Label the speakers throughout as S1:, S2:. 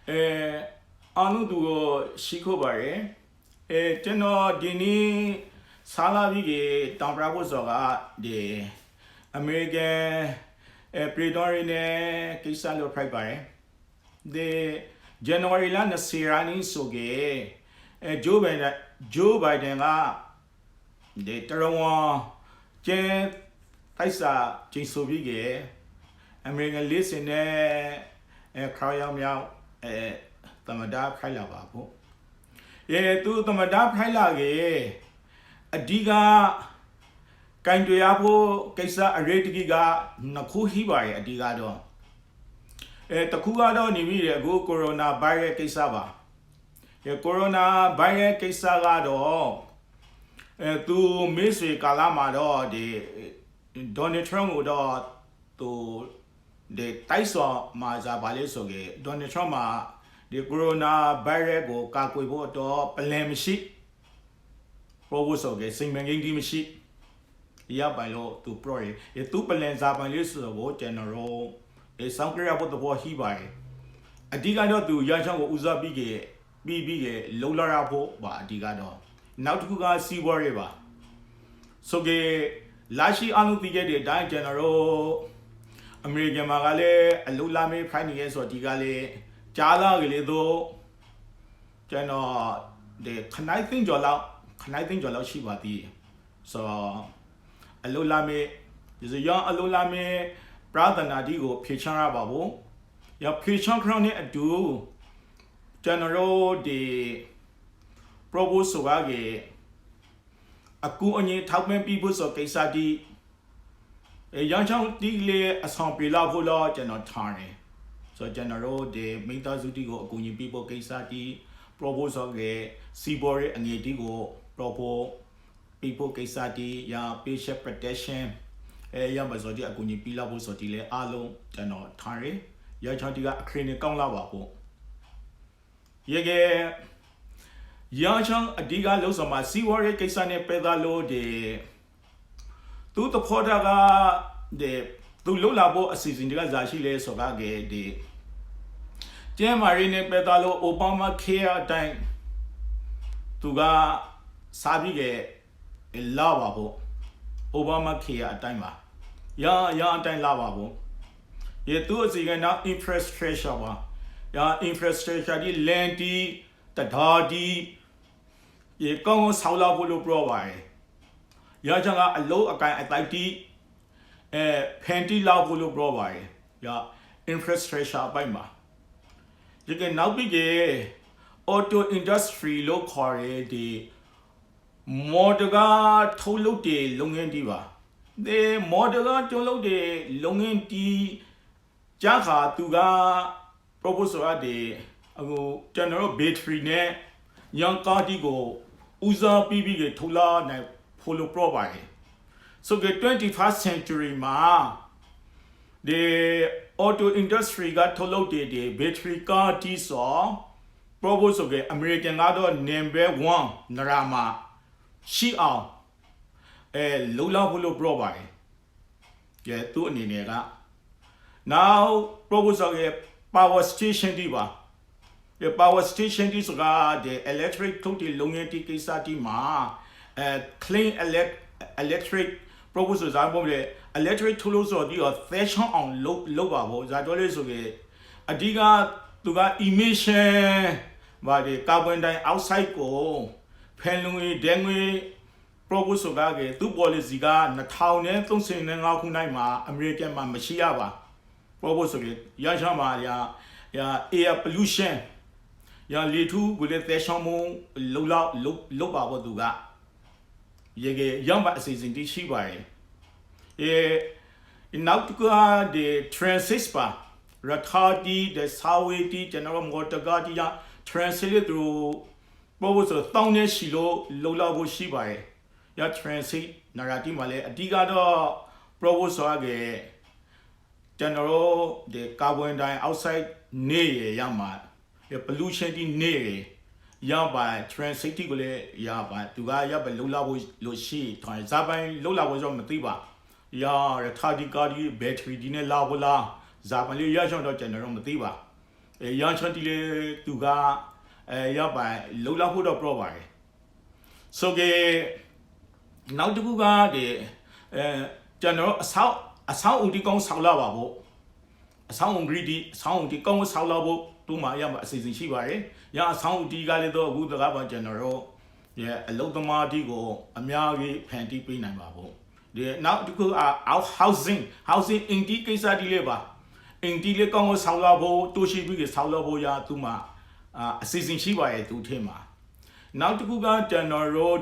S1: အားလုံးသူကိုရှိခိုးပါရယ်ကျွန်တော်ဒီနေ့ဆာလာပြီးကတောင်ပြဖို့ဆိုတော့ဒီအမေရိကန်ပရီတော်ရီနဲ့ကိစ္စလို့ဖိုက်ပါတယ်ဒီ January လ20ရက်နေ့ဆိုကေဂျိုးဘိုင်ဒန်ကဒီတရဝကျင်းတိုက်စာကျင်းဆိုပြီးကအမေရိကန်လေးစင်နဲ့ခရောင်းရောက်မြောက်သမဒဖိုက်လာပါဖို့သူသမဒဖိုက်လာကေအဓိကကင်တွရဖို့ကိစ္စအရေးတကြီးကနှစ်ခုရှိပါရဲ့အဓိကတော့တခုကတော့နေပြီအခုကိုရိုနာဗိုင်းရပ်ကိစ္စပါကိုရိုနာဗိုင်းရပ်ကိစ္စကတော့သူမေ့ဆွေကာလမှာတော့ဒီဒေါ်နယ်ထရမ့်ကိုတော့သူဒီတိုက်ဆော်မှာဇာပါလေဆိုကေဒေါ်နယ်ထရမ့်မှာဒီကိုရိုနာဗိုင်းရပ်ကိုကာကွယ်ဖို့တော့ပလန်မရှိပေါ်ဖို့ဆိုကေစိတ်မငြိမ်ဒီမရှိရပိုင်လို့သူပရိုရသူပလန်ဇာပိုင်လေးဆိုတော့ကျွန်တော်ဆောင်းကြရဖို့တော့ဟိပါတယ်အဓိကတော့သူရချောင်းကိုဦးစားပြီးလုံလာရဖို့ပါအဓိကတော့နောက်တစ်ခုကစီးပွားရေးပါဆိုကေလာရှိအလုံးတည်ခဲ့တဲ့အတိုင်းကျွန်တော်အမေရိကန်မှာကလည်းအလုံလာမေးဖိုင်နေရဲဆိုတော့ဒီကလည်းကြားလာကလေးတော့ကျွန်တော်ဒီခနိုင်သိန်းကျော်လောက်ရှိပါသေးဆိုတော့အလုံလာမေးဒီရောအလုံလာမေးပရာဒနာဒီကိုဖြေချရပါဘူးရဖြေချခရနဲ့အတူကျွန်တော်ဒီ propose ဆိုကေအကူအညီထောက်ပံ့ပြီးဖို့ဆိုကိစ္စဒီရန်ချောင်းဒီလေအဆောင်ပြလာဖို့တော့ကျွန်တော်ထားတယ်ဆိုတော့ကျွန်တော်ဒီမိသားစုတီကိုအကူအညီပြီးဖို့ကိစ္စဒီ propose ဆိုကေစီဘော်ရဲ့အငယ်ဒီကို propose ပြီးဖို့ကိစ္စဒီရ patient protectionရမစောဒီအကူအညီပြီးလာဖို့ဆိုဒီလေအားလုံးကျွန်တော်ထားရရချောင်းဒီကအခရင်ကောင်းလာပါဖို့ရေကေရချောင်းအဓိကလုံးဆောင်မှာစီဝါရေးကိစ္စနဲ့ပဲသားလို့ဒီသူတခေါ်တာကဒီသူလှုပ်လာဖို့အစီအစဉ်တွေကဇာရှိလဲဆိုတော့ကေဒီကျဲမာရီနဲ့ပဲသားလို့အိုဘားမားခေအတိုင်းသူကစားပြီးကေလာပါဖို့အိုဘားမားခေအတိုင်းပါရအတိုင်းလာပါဖို့ရေသူအစီကနောက် infrastructure ပါရ infrastructure ဒီ land ဒီတဒါဒီရေကောင်းဆောက်လာဖို့လို့ပြောပါတယ်ရချောင်းကအလုံးအကိုင်အတိုက်တီဖန်တီလောက်ဖို့လို့ပြောပါတယ်ရ infrastructure အပိုင်းမှာဒီကနောက်ပြီး auto industry လို့ခေါ်ရတဲ့ မော်ဒကာထုတ်လုပ်တဲ့လုပ်ငန်းတွေပါဒီမော်ဒကာထုတ်လုပ်တဲ့လုပ်ငန်းတွေကြာခါသူက proposal အတဲ့အခုကျွန်တော် battery နဲ့ရန်ကားဒီကိုဦးစားပြီးထုတ်လာနိုင်ဖို့လို့ပြောပါတယ်ဆိုက 21st century မှာဒီ auto industry ကထုတ်လုပ်တဲ့ battery car တီဆို proposal က American ကတော့ number 1 နရာမှာရှိအောင်လုံလောက်ဖို့လို့ပြောပါတယ်ကဲသူ့အနေနဲ့က now proposal ရဲ့ power station ဒီပါဒီ power station ဒီဆိုတာဒီ electric ထုတ်တဲ့လုပ်ငန်းဒီကိစ္စဒီမှာclean electric proposal ဇာတ်ပုံလေ electric ထုတ်လို့ဆိုတော့ဒီတော့ fashion အောင်လုပ်ပါဖို့ဇာတ်တော်လေးဆိုကေအဓိကသူက emission ဘာဒီ carbon dioxide ကိုဖန်လုံဒဲငွေ proposal ကသူ policy က2035ခုနှစ်မှာ American မှာမရှိရပါ proposal ရချမှာရ air pollution ရလေထူးကိုလည်းသေရှောင်းမလုပ်ပါဖို့သူကရေကရောင်းပါအစီအစဉ်တိရှိပါတယ်နောက်တစ်ခုကဒီ transit ပါရထားတီဒီစာဝေးတီကျွန်တော်မော်တော်ကားတီရ transit သူproposal တောင်းနေရှိလို့လုံလောက်ဖို့ရှိပါတယ်ရ transit နာရာတီမှာလည်းအဓိကတော့ proposal ကကျွန်တော်ဒီ carbon dioxide နေရမှာ pollution ဒီနေရပါ transit ကိုလည်းရပါသူကရပါလုံလောက်ဖို့လို့ရှိထွန်ဇာပိုင်းလုံလောက်ဖို့ဆိုမသိပါရထားဒီကာဒီ battery ဒီနဲ့လာဖို့လားဇာပိုင်းလေးရချောင်းတော့ကျွန်တော်မသိပါ yan chan ti le tu ga ya ba lo la hu do pro ba re so ke now tu ga deကျွန်တော်အဆောက်အုံဒီကောင်းဆောက်လာပါဖို့အဆောက်အုံဂရီဒီအဆောက်အုံဒီကောင်းဆောက်လာဖို့တူမှာရမှာအစီအစဉ်ရှိပါတယ်။ရအဆောက်အုံဒီကလည်းတော့အခုတကားပါကျွန်တော်တို့အလုပ်သမားဒီကိုအများကြီးဖန်တီးပေးနိုင်ပါဖို့ဒီနောက်တစ်ခုhousing အင်တီကိစ္စဒီလေးပါအင်တီလေးကောင်းဆောက်လာဖို့တိုးရှိပြီးဆောက်လာဖို့ရသူမှာအစီအစဉ်ရှိပါရဲ့သူထင်မှာနောက်တစ်ခုကကျွန်တော်တို့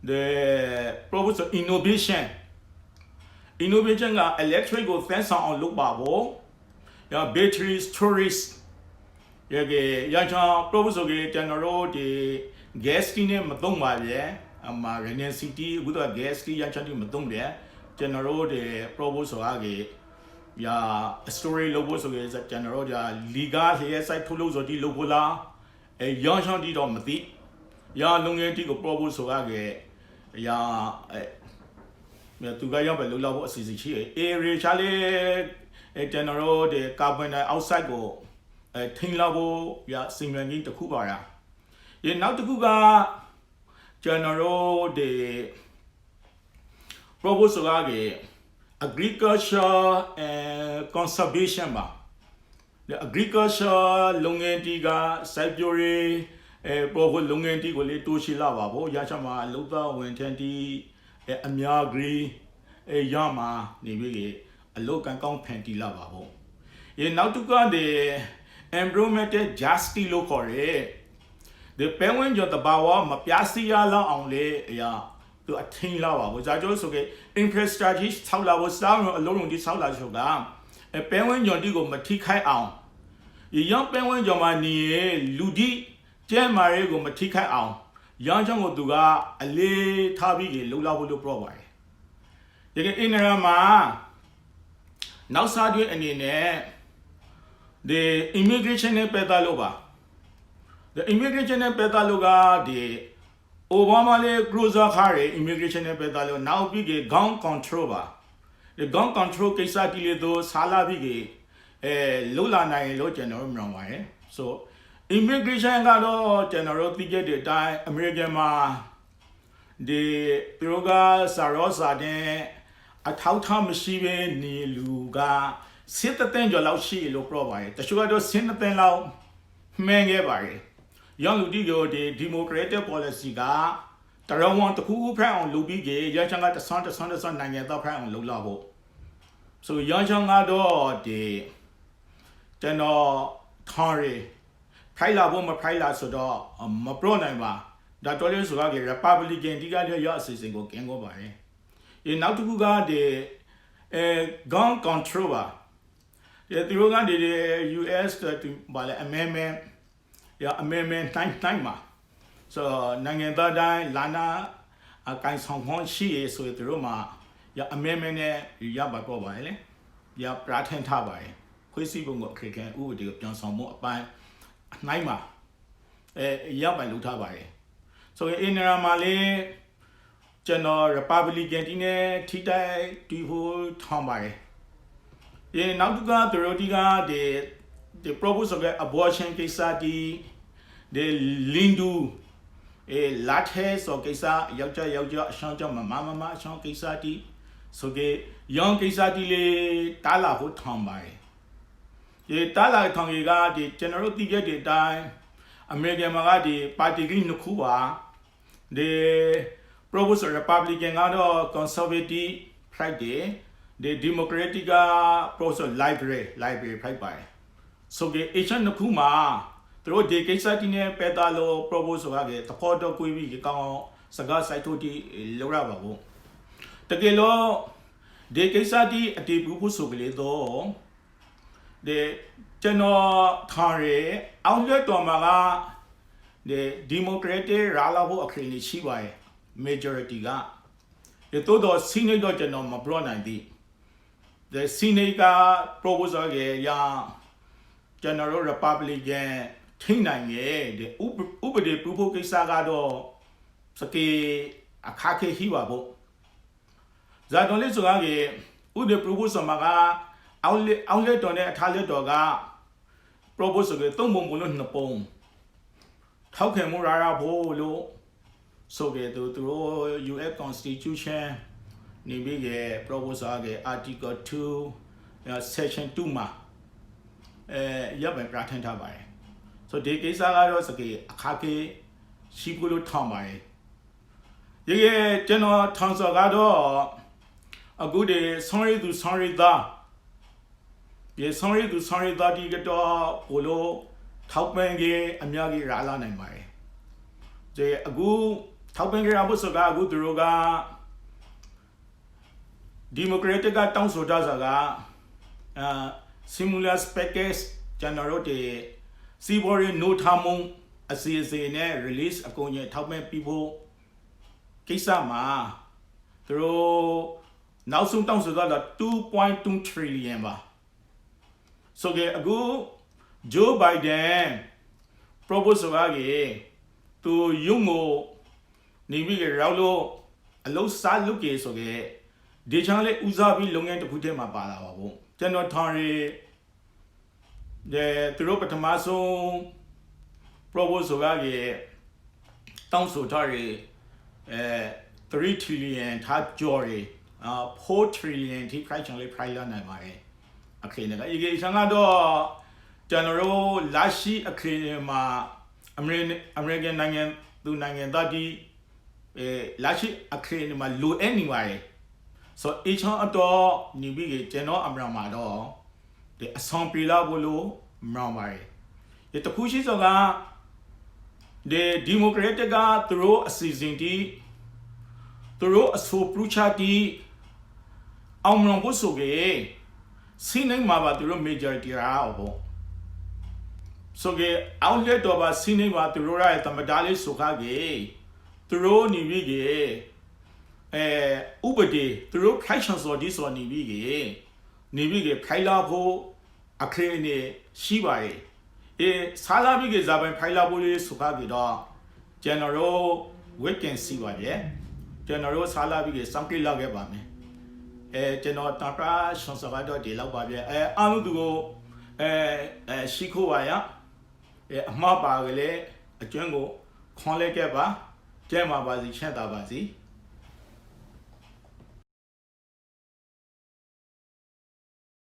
S1: the proposal innovationက electric ကိုသန်းဆောင်အောင်လုပ်ပါဖို့ရ battery storage ရချောင်း proposal ကကျွန်တော်တို့ဒီ gas နဲ့မသုံးပါဗျအမှာ Renewable City အခုတော့ gas ရချောင်းဒီမသုံးတယ်ကျွန်တော်တို့ဒီ proposal ကရ storage လုပ်ဖို့ဆိုကြကျွန်တော်တို့ဒီ legal လျက်ဆိုင်ထုတ်လို့ဆိုဒီလုပ်ဖို့လားရချောင်းဒီတော့မသိရလုံငယ်ဒီကို proposal ကရသူကရောက်ပဲလှုပ်လောက်ဖို့အစီအစဉ်ရှိတယ်။ area ချလေးကျွန်တော်တို့ဒီ carbon dioxide ကိုထိန်းလောက်ဖို့ရစီမံကိန်းတစ်ခုပါရ။ဒီနောက်တစ်ခုကကျွန်တော်တို့ဒီ proposal က agriculture and conservation ပါ။ agriculture လုပ်ငန်းတီကစိုက်ပျိုးရေးproposal လုပ်ငန်းတီကိုလေတိုးရှိလာပါဖို့ရချမှာအလုပ်သားဝန်ထမ်းတီအများကြီးရမှာနေပြီးအလုတ်ကန်ကောင်းဖန်တီလာပါဖို့နောက်တစ်ခါဒီ environmental justice လို့ခေါ်တယ်ဒီပဲဝင်ကြတဘာဝမပြစီရလောက်အောင်လေသူအထင်းလာပါဘူးဇာကျိုးဆိုက infrastructure ဆောက်လာဖို့စောင်းအလုံးလုံးဒီဆောက်လာဆိုကပဲဝင်ကြဒီကိုမထိခိုက်အောင်ရောပဲဝင်ကြမှာနေလူဒီကျဲမာရဲကိုမထိခိုက်အောင်ရန်ချောင်းကိုသူကအလေးထားပြီးလှုပ်လောက်ဖို့လို့ပြောပါတယ်။ဒီကအင်နရာမှာနောက်စားတွင်အနေနဲ့ဒီ immigration နဲ့ပတ်သက်လို့ပါ။ the immigration နဲ့ပတ်သက်လို့ကဒီ Obama လေ cruiser ခါရ immigration နဲ့ပတ်သက်လို့နောက်ပြီးက gun control ပါ။ဒီ gun control ကိစ္စတီလေတော့ဆာလာပြီးကလှုပ်လာနိုင်လို့ကျွန်တော်မြင်ပါတယ်။ so immigration ကတော့ကျွန်တော်တို့သိကြတဲ့အတိုင်း American မှာဒီသူတို့ကစာရောစာတဲ့အထောက်ထားမရှိဘဲနေလူကစစ်တသိန်းကျော်လောက်ရှိလို့ပြောပါတယ်တချို့ကတော့စစ်နှစ်သိန်းလောက်မှန်းခဲ့ပါတယ်ရောင်းလူတီကိုဒီ democratic policy ကတရဝံတခုခုဖက်အောင်လုပ်ပြီးကြရချန်ကတဆန်းနိုင်ငံသားဖက်အောင်လုပ်လာဖို့ဆိုရချန်ကတော့ဒီကျွန်တော်ထော်ရီဖိုင်လာဖို့မဖိုင်လာဆိုတော့မပရောနိုင်ပါဒါတော်လေးဆိုတော့ Republican ဒီကလည်းရအစီအစဉ်ကိုကင်းကောပါတယ်ဒီနောက်တစ်ခုကဒီgun control ပါဒီသူတို့ကဒီ US ဘာလဲ amendment တိုင်းမှာဆိုနိုင်ငံသားတိုင်းလာနာအကိုင်ဆောင်ခွင့်ရှိရဆိုသူတို့မှာamendment နဲ့ရပါတော့ပါလေရပြဋ္ဌာန်းထားပါတယ်ခွေးစည်းပုံကိုအခက်အခဲဥပဒေကိုပြန်ဆောင်မှုအပိုင်းနိုင်မှာရောက်မှလုပ်ထားပါတယ်ဆိုရင်အင်နရာမှာလေကျွန်တော် Republican တီနဲ့ထိတိုက်တီဖို့ထောင်းပါတယ်ဒီနောက်တစ်ခါသူတို့ဒီကဒီ proposal က abortion ကိစ္စတီဒီလင်းဒူလာထဲဆိုကိစ္စယောက်ျားအရှောင်းကြောင့်မအရှောင်းကိစ္စတီဆိုကေယောင်ကိစ္စတီလေတားလာဖို့ထောင်းပါတယ်ဒီတားလာထောင်းကြီးကဒီကျွန်တော်တို့သိခဲ့တဲ့အတိုင်းAmerican မှာကဒီပါတီကြီးနှစ်ခုပါဒီ proposal Republican ကတော့ conservative Friday ဒီ Democratic က proposal library Friday ဆိုကေအချက်နှစ်ခုမှာသူတို့ဒီကိစ္စတီနဲ့ပတ်သက်လို့ proposal ကတဖို့တော့ကိုပြီးကောင်းစကားစိုက်ထုတ်တီလောက်ရပါဘူးတကယ်လို့ဒီကိစ္စတီအတီးဘူးဆိုကလေးတော့ဒီကျွန်တော်ထားရအောင်လက်တော်မှာကဒီ democratic ရာလာဖို့အခရီးရှိပါရဲ့ majority ကဒီတော့ senate တော့ကျွန်တော်မပြောနိုင်သေးဒီ senate က proposal ရဲ့ရာကျွန်တော်တို့ republican ထိနိုင်ရဲ့ဒီဥပဒေပြုဖို့ကိစ္စကတော့စကေအခါခဲဟိပါဖို့ဇာတော်လေးဆိုကဥပဒေပြုဖို့ဆိုမှာကအောင်လက်တော်နဲ့အထားလက်တော်က propose 嘅သုံးပုံပုံလို့နှစ်ပုံထောက်ခံမှုရဖို့လို့ဆိုကြသူတို့ US Constitution နေပြီးရဲ့ proposal 嘅 Article 2 Section 2မှာရပ်ပဲပြဋ္ဌာန်းထားပါတယ်ဆိုဒီကိစ္စကတော့စကေအခါကေရှိဖို့လို့ထောင်းပါတယ်ရေကျွန်တော်ထောင်းစော်ကတော့အခုဒီ sorryသားဒီ sorry သားဒီကတော့ဘလို့ထောက်ပံ့ကြီးအများကြီးရာလာနိုင်ပါတယ်ဒီအခုထောက်ပံ့ကြီးရဖို့ဆိုတာအခုသူတို့က Democratic ကတောင်းဆိုထားတာကstimulus package ကျွန်တော်တို့ဒီစီးပွားရေးနိုးထမုံအစီအစဉ်နဲ့ release အကုန်ကြီးထောက်ပံ့ပြီးဖို့ကိစ္စမှာသူတို့နောက်ဆုံးတောင်းဆိုထားတာ 2.2 trillion ပါဆိုကြအခု Joe Biden proposal ကသူယုံကိုနေပြီးရောက်လို့အလုံးစားလုပ်ကြဆိုကြဒီချမ်းလေးဦးစားပြီးလုပ်ငန်းတစ်ခုတည်းမှာပါလာပါဘူးကျွန်တော်ထောင်ရီသူတို့ပထမဆုံး proposal ကတောင်းဆိုထားရ3 trillion ထားကြော်ရ4 trillion ထိ price ချန်လေး price လာနိုင်ပါတယ်အခင်းနဲ့ဒီချမ်းကတော့ကျွန်တော်တို့လာရှိအခင်းမှာအမေရိကန်နိုင်ငံသူနိုင်ငံသားဒီလာရှိအခင်းမှာလိုအပ်နေပါတယ်ဆိုအချမ်းတော့နေပြီးကျွန်တော်အမရမှာတော့ဒီအဆောင်ပြလာဖို့လို့မရပါတယ်ဒီတခုရှိစောကဒီဒီမိုကရက်တစ်ကသူတို့အစီအစဉ်တီသူတို့အဆိုပလူချာတီအောင်မလို့ဖို့ဆိုကေစီနိုင်မှာပါသူတို့ majority ရာပေါ့ဆိုကေအောက်လက်တော့ပါစီနိုင်ပါသူတို့ရဲ့တမတားလေးဆိုခါကေသူတို့နေပြီးကေဥပဒေသူတို့ price ချန်စော်ဒီစော်နေပြီးကေဖိုင်လာဖို့အခရေနေရှိပါတယ်ဆာလာပြီးကေဇာပိုင်ဖိုင်လာဖို့လေးဆိုခါကေတော့ကျွန်တော်တို့ vacancy ပါရဲ့ကျွန်တော်တို့ဆာလာပြီးကေစံကိလောက်ခဲ့ပါမယ်ကျွန်တော်တပရာရှွန်စဘာတော့ဒီလောက်ပါဗျအားလုံးသူကိုရှိခိုးပါရအမှားပါကလေးအကျွမ်းကိုခွန်လဲခဲ့ပါကျဲမှာပါစီချမ်းသာပါစီ